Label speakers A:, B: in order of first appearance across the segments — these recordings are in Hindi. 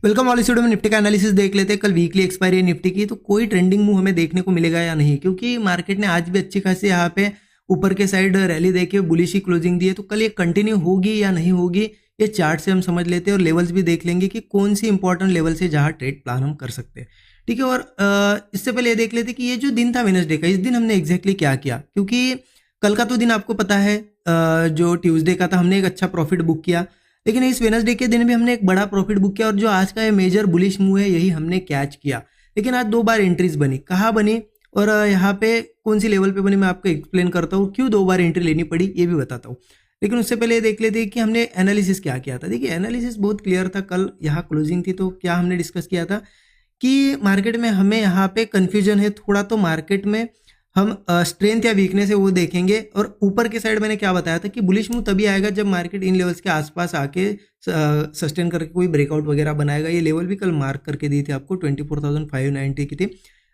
A: वेलकम वाले स्टूडियो में निफ्टी का एनालिसिस देख लेते हैं। कल वीकली एक्सपायरी है निफ्टी की, तो कोई ट्रेंडिंग मूव हमें देखने को मिलेगा या नहीं, क्योंकि मार्केट ने आज भी अच्छी खासी यहाँ पे ऊपर के साइड रैली देके बुलिश ही क्लोजिंग दी है। तो कल ये कंटिन्यू होगी या नहीं होगी, ये चार्ट से हम समझ लेते हैं और लेवल्स भी देख लेंगे कि कौन सी इंपॉर्टेंट लेवल से जहाँ ट्रेड प्लान हम कर सकते हैं। ठीक है, और इससे पहले ये देख लेते कि ये जो दिन था वेडनेसडे का, इस दिन हमने एग्जैक्टली क्या किया, क्योंकि कल का तो दिन आपको पता है जो ट्यूसडे का था, हमने एक अच्छा प्रॉफिट बुक किया। लेकिन इस वेडनेसडे के दिन भी हमने एक बड़ा प्रॉफिट बुक किया और जो आज का ये मेजर बुलिश मूव है यही हमने कैच किया। लेकिन आज दो बार एंट्रीज बनी, कहाँ बनी और यहाँ पे कौन सी लेवल पे बनी, मैं आपको एक्सप्लेन करता हूँ क्यों दो बार एंट्री लेनी पड़ी, ये भी बताता हूँ। लेकिन उससे पहले देख लेते हैं कि हमने एनालिसिस क्या किया था। देखिए एनालिसिस बहुत क्लियर था। कल यहाँ क्लोजिंग थी तो क्या हमने डिस्कस किया था कि मार्केट में हमें यहाँ पे कंफ्यूजन है थोड़ा, तो मार्केट में हम स्ट्रेंथ या वीकनेस है वो देखेंगे। और ऊपर के साइड मैंने क्या बताया था कि बुलिश मूव तभी आएगा जब मार्केट इन लेवल्स के आसपास आके सस्टेन करके कोई ब्रेकआउट वगैरह बनाएगा। ये लेवल भी कल मार्क करके दी थी आपको, 24,590 की थी।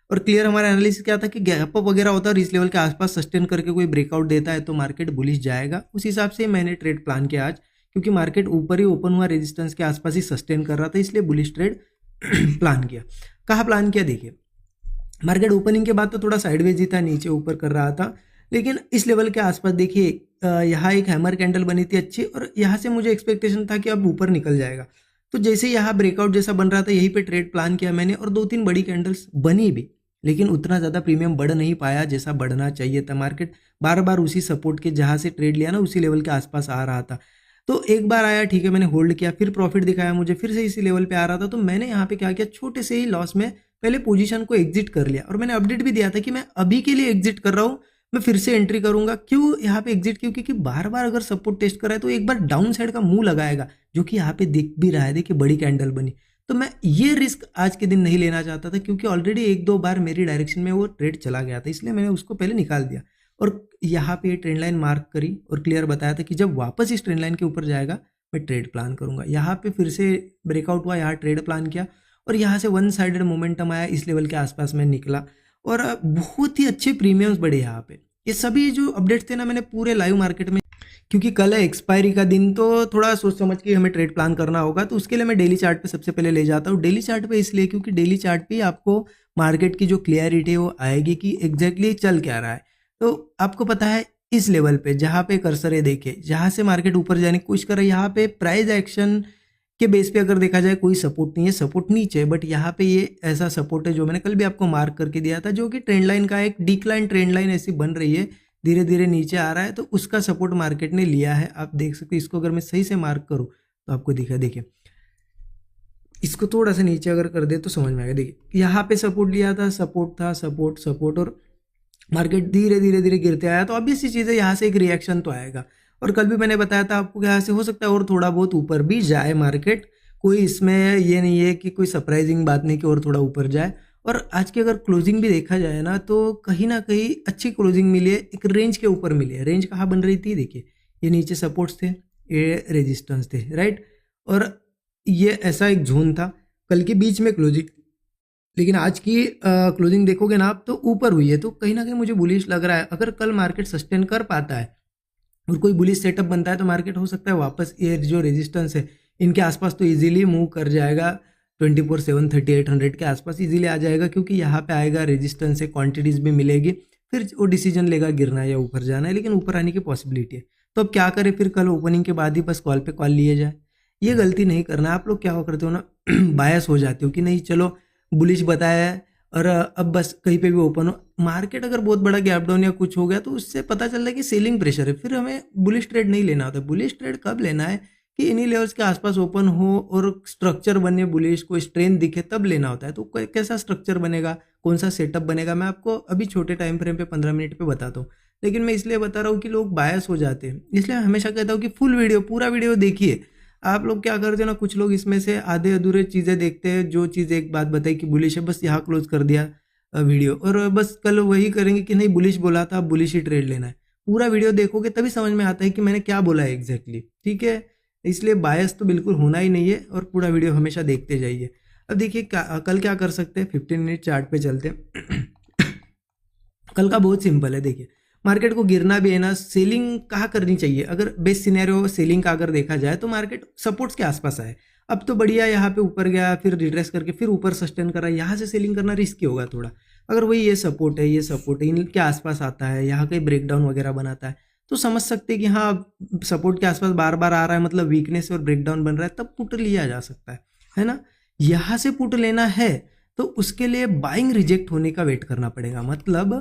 A: और क्लियर हमारा एनालिसिस क्या था कि गैप अप वगैरह होता है और इस लेवल के आसपास सस्टेन करके कोई ब्रेकआउट देता है तो मार्केट बुलिश जाएगा। उस हिसाब से मैंने ट्रेड प्लान किया आज, क्योंकि मार्केट ऊपर ही ओपन हुआ, रेजिस्टेंस के आसपास ही सस्टेन कर रहा था, इसलिए बुलिश ट्रेड प्लान किया। कहाँ प्लान किया, देखिए मार्केट ओपनिंग के बाद तो थोड़ा साइडवेज ही था, नीचे ऊपर कर रहा था, लेकिन इस लेवल के आसपास देखिए यहाँ एक हैमर कैंडल बनी थी अच्छी, और यहाँ से मुझे एक्सपेक्टेशन था कि अब ऊपर निकल जाएगा। तो जैसे यहाँ ब्रेकआउट जैसा बन रहा था यहीं पे ट्रेड प्लान किया मैंने, और दो तीन बड़ी कैंडल्स बनी भी, लेकिन उतना ज़्यादा प्रीमियम बढ़ नहीं पाया जैसा बढ़ना चाहिए था। मार्केट बार बार उसी सपोर्ट के जहाँ से ट्रेड लिया ना उसी लेवल के आसपास आ रहा था। तो एक बार आया, ठीक है, मैंने होल्ड किया, फिर प्रॉफिट दिखाया मुझे, फिर से इसी लेवल पे आ रहा था, तो मैंने यहाँ पे क्या किया, छोटे से ही लॉस में पहले पोजीशन को एग्जिट कर लिया। और मैंने अपडेट भी दिया था कि मैं अभी के लिए एग्जिट कर रहा हूँ, मैं फिर से एंट्री करूंगा। क्यों यहाँ पे एग्जिट, क्योंकि बार बार अगर सपोर्ट टेस्ट कर रहा है तो एक बार डाउन साइड का मुंह लगाएगा, जो कि यहाँ पे दिख भी रहा है। देखिए बड़ी कैंडल बनी, तो मैं ये रिस्क आज के दिन नहीं लेना चाहता था, क्योंकि ऑलरेडी एक दो बार मेरी डायरेक्शन में वो ट्रेड चला गया था, इसलिए मैंने उसको पहले निकाल दिया। और यहाँ पे ट्रेंड लाइन मार्क करी और क्लियर बताया था कि जब वापस इस ट्रेंड लाइन के ऊपर जाएगा मैं ट्रेड प्लान करूंगा। यहाँ पे फिर से ब्रेकआउट हुआ, यहाँ ट्रेड प्लान किया और यहाँ से वन साइडेड मोमेंटम आया, इस लेवल के आसपास में निकला और बहुत ही अच्छे प्रीमियम्स बढ़े यहाँ पे। ये सभी जो अपडेट्स थे ना मैंने पूरे लाइव मार्केट में, क्योंकि कल है एक्सपायरी का दिन तो थोड़ा सोच समझ के हमें ट्रेड प्लान करना होगा, तो उसके लिए मैं डेली चार्ट पे सबसे पहले ले जाता हूँ। डेली चार्ट पे इसलिए क्योंकि डेली चार्ट पे आपको मार्केट की जो क्लियरिटी है वो आएगी कि एग्जैक्टली चल क्या रहा है। तो आपको पता है इस लेवल पे जहाँ पे कर्सर है, देखे जहाँ से मार्केट ऊपर जाने की कोशिश कर रहा है, यहाँ पे प्राइस एक्शन के बेस पे अगर देखा जाए कोई सपोर्ट नहीं है, सपोर्ट नीचे, बट यहाँ पे ये ऐसा सपोर्ट है जो मैंने कल भी आपको मार्क करके दिया था, जो कि ट्रेंड लाइन का एक डिक्लाइन ट्रेंड लाइन ऐसी बन रही है, धीरे धीरे नीचे आ रहा है, तो उसका सपोर्ट मार्केट ने लिया है। आप देख सकते हैं, इसको अगर मैं सही से मार्क करूँ तो आपको दिखा, देखिए इसको थोड़ा सा नीचे अगर कर दे तो समझ में आएगा। देखिए यहाँ पे सपोर्ट लिया था, सपोर्ट था, सपोर्ट सपोर्ट, और मार्केट धीरे धीरे धीरे गिरते आया, तो ऑब्वियस सी चीज़ है यहाँ से एक रिएक्शन तो आएगा। और कल भी मैंने बताया था आपको यहाँ से हो सकता है और थोड़ा बहुत ऊपर भी जाए मार्केट, कोई इसमें ये नहीं है कि कोई सरप्राइजिंग बात नहीं कि और थोड़ा ऊपर जाए। और आज की अगर क्लोजिंग भी देखा जाए ना तो कहीं ना कहीं अच्छी क्लोजिंग मिली है, एक रेंज के ऊपर मिली है। रेंज कहाँ बन रही थी, देखिए ये नीचे सपोर्ट्स थे, ये रेजिस्टेंस थे, राइट, और ये ऐसा एक जोन था कल के बीच में क्लोजिंग। लेकिन आज की क्लोजिंग देखोगे ना आप तो ऊपर हुई है, तो कहीं ना कहीं मुझे बुलिश लग रहा है। अगर कल मार्केट सस्टेन कर पाता है और कोई बुलिश सेटअप बनता है तो मार्केट हो सकता है वापस ये जो रेजिस्टेंस है इनके आसपास तो इजीली मूव कर जाएगा, 24/7 3800 के आसपास इजीली आ जाएगा, क्योंकि यहाँ पे आएगा रेजिस्टेंस है, क्वांटिटीज भी मिलेगी, फिर वो डिसीजन लेगा गिरना है या ऊपर जाना है, लेकिन ऊपर आने की पॉसिबिलिटी है। तो अब क्या करें, फिर कल ओपनिंग के बाद ही बस कॉल पे कॉल लिए जाए। ये गलती नहीं करना। आप लोग क्या करते हो ना बायस हो जाते हो कि नहीं चलो बुलिश बताया है और अब बस कहीं पे भी ओपन हो, मार्केट अगर बहुत बड़ा गैप डाउन या कुछ हो गया तो उससे पता चल रहा है कि सेलिंग प्रेशर है, फिर हमें बुलिश ट्रेड नहीं लेना होता। बुलिश ट्रेड कब लेना है कि इन्हीं लेवल्स के आसपास ओपन हो और स्ट्रक्चर बने, बुलिश को स्ट्रेंथ दिखे, तब लेना होता है। तो कैसा स्ट्रक्चर बनेगा, कौन सा सेटअप बनेगा, मैं आपको अभी छोटे टाइम फ्रेम पे 15 मिनट पे बताता हूँ। लेकिन मैं इसलिए बता रहा हूँ कि लोग बायस हो जाते हैं, इसलिए मैं हमेशा कहता हूँ कि फुल वीडियो, पूरा वीडियो देखिए। आप लोग क्या करते हो ना, कुछ लोग इसमें से आधे अधूरे चीज़ें देखते हैं, जो चीज़ एक बात बताई कि बुलिश है बस यहाँ क्लोज कर दिया वीडियो, और बस कल वही करेंगे कि नहीं बुलिश बोला था, बुलिश ही ट्रेड लेना है। पूरा वीडियो देखोगे तभी समझ में आता है कि मैंने क्या बोला है एग्जैक्टली, ठीक है। इसलिए बायस तो बिल्कुल होना ही नहीं है और पूरा वीडियो हमेशा देखते जाइए। अब देखिए कल क्या कर सकते हैं, 15 मिनट चार्ट पे चलते हैं। कल का बहुत सिंपल है, देखिए मार्केट को गिरना भी है ना, सेलिंग कहाँ करनी चाहिए, अगर बेस्ट सिनेरियो सेलिंग का अगर देखा जाए तो मार्केट सपोर्ट्स के आसपास आए। अब तो बढ़िया यहाँ पे ऊपर गया, फिर रिट्रेस करके फिर ऊपर सस्टेन कर रहा है, यहाँ से सेलिंग करना रिस्की होगा थोड़ा। अगर वही ये सपोर्ट है, ये सपोर्ट है, इनके आसपास आता है, यहाँ कहीं ब्रेकडाउन वगैरह बनाता है, तो समझ सकते हैं कि हाँ सपोर्ट के आसपास बार बार आ रहा है, मतलब वीकनेस और ब्रेकडाउन बन रहा है, तब पुट लिया जा सकता है ना। यहाँ से पुट लेना है तो उसके लिए बाइंग रिजेक्ट होने का वेट करना पड़ेगा। मतलब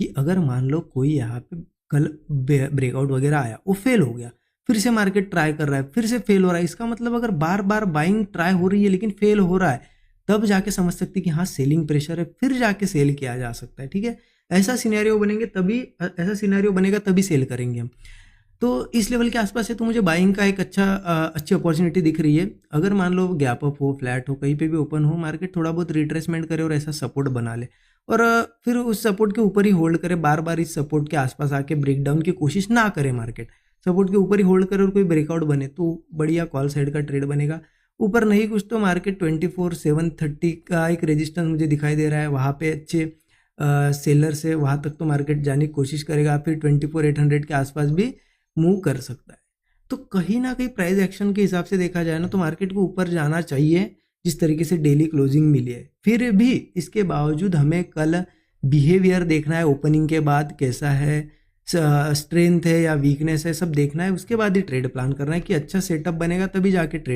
A: कि अगर मान लो कोई यहाँ पे कल ब्रेकआउट वगैरह आया, वो फेल हो गया, फिर से मार्केट ट्राई कर रहा है, फिर से फेल हो रहा है, इसका मतलब अगर बार बार बाइंग ट्राई हो रही है लेकिन फेल हो रहा है, तब जाके समझ सकते कि हाँ सेलिंग प्रेशर है, फिर जाके सेल किया जा सकता है। ठीक है, ऐसा सिनेरियो बनेगा तभी सेल करेंगे हम। तो इस लेवल के आसपास है तो मुझे बाइंग का एक अच्छी अपॉर्चुनिटी दिख रही है। अगर मान लो गैप अप हो, फ्लैट हो, कहीं पे भी ओपन हो, मार्केट थोड़ा बहुत रिट्रेसमेंट करे और ऐसा सपोर्ट बना ले और फिर उस सपोर्ट के ऊपर ही होल्ड करे, बार बार इस सपोर्ट के आसपास आके ब्रेकडाउन की कोशिश ना करे, मार्केट सपोर्ट के ऊपर ही होल्ड करे और कोई ब्रेकआउट बने तो बढ़िया कॉल साइड का ट्रेड बनेगा। ऊपर नहीं कुछ तो मार्केट 24,730 का एक रेजिस्टेंस मुझे दिखाई दे रहा है, वहाँ पे अच्छे सेलर से वहाँ तक तो मार्केट जाने की कोशिश करेगा, फिर 24,800 के आसपास भी मूव कर सकता है। तो कहीं ना कहीं प्राइस एक्शन के हिसाब से देखा जाए ना तो मार्केट को ऊपर जाना चाहिए जिस तरीके से डेली क्लोजिंग मिली है। फिर भी इसके बावजूद हमें कल बिहेवियर देखना है, ओपनिंग के बाद कैसा है, स्ट्रेंथ है या वीकनेस है, सब देखना है, उसके बाद ही ट्रेड प्लान करना है कि अच्छा सेटअप बनेगा तभी जाके ट्रेड